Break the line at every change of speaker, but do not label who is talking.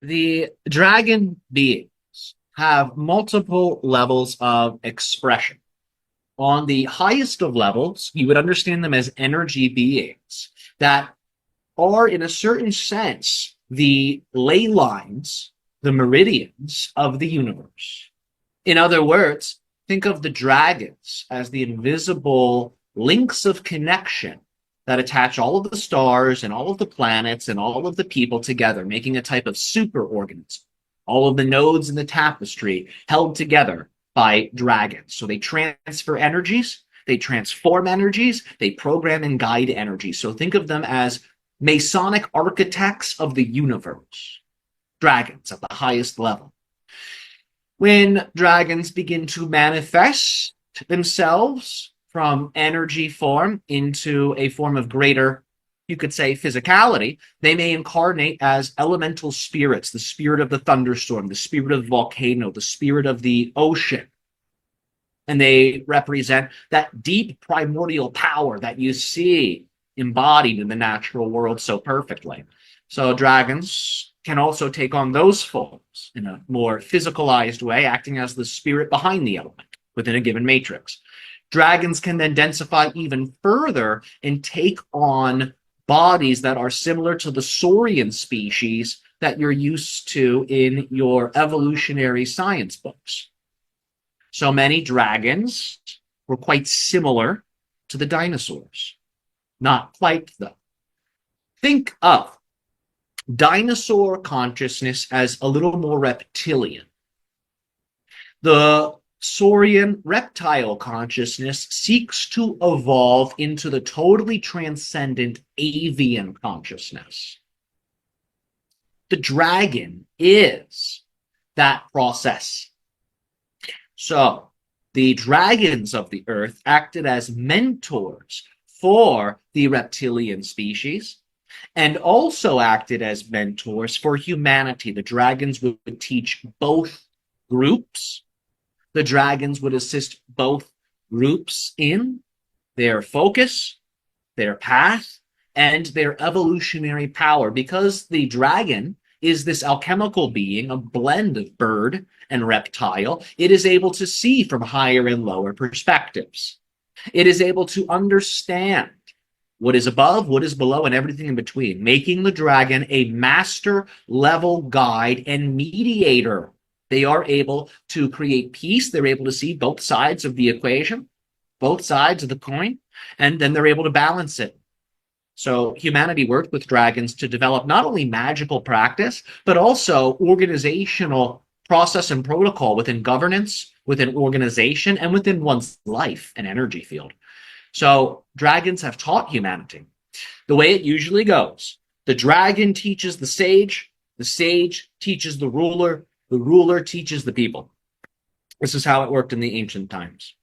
the dragon beings have multiple levels of expression. On the highest of levels, you would understand them as energy beings that are, in a certain sense, the ley lines, the meridians of the universe. In other words, think of the dragons as the invisible links of connection that attach all of the stars and all of the planets and all of the people together, making a type of superorganism. All of the nodes in the tapestry held together by dragons. So they transfer energies, they transform energies, they program and guide energies. So think of them as Masonic architects of the universe. Dragons at the highest level. When dragons begin to manifest themselves from energy form into a form of greater, you could say, physicality, they may incarnate as elemental spirits, the spirit of the thunderstorm, the spirit of the volcano, the spirit of the ocean. And they represent that deep primordial power that you see embodied in the natural world so perfectly. So dragons can also take on those forms in a more physicalized way, acting as the spirit behind the element within a given matrix. Dragons can then densify even further and take on bodies that are similar to the saurian species that you're used to in your evolutionary science books. So many dragons were quite similar to the dinosaurs. Not quite, though. Think of dinosaur consciousness as a little more reptilian. The saurian reptile consciousness seeks to evolve into the totally transcendent avian consciousness. The dragon is that process. So the dragons of the earth acted as mentors for the reptilian species and also acted as mentors for humanity. The dragons would teach both groups. The dragons would assist both groups in their focus, their path, and their evolutionary power. Because the dragon is this alchemical being, a blend of bird and reptile, it is able to see from higher and lower perspectives. It is able to understand what is above, what is below, and everything in between, making the dragon a master level guide and mediator. They are able to create peace. They're able to see both sides of the equation, both sides of the coin, and then they're able to balance it. So humanity worked with dragons to develop not only magical practice, but also organizational process and protocol within governance, within organization, and within one's life and energy field. So dragons have taught humanity the way it usually goes. The dragon teaches the sage teaches the ruler teaches the people. This is how it worked in the ancient times.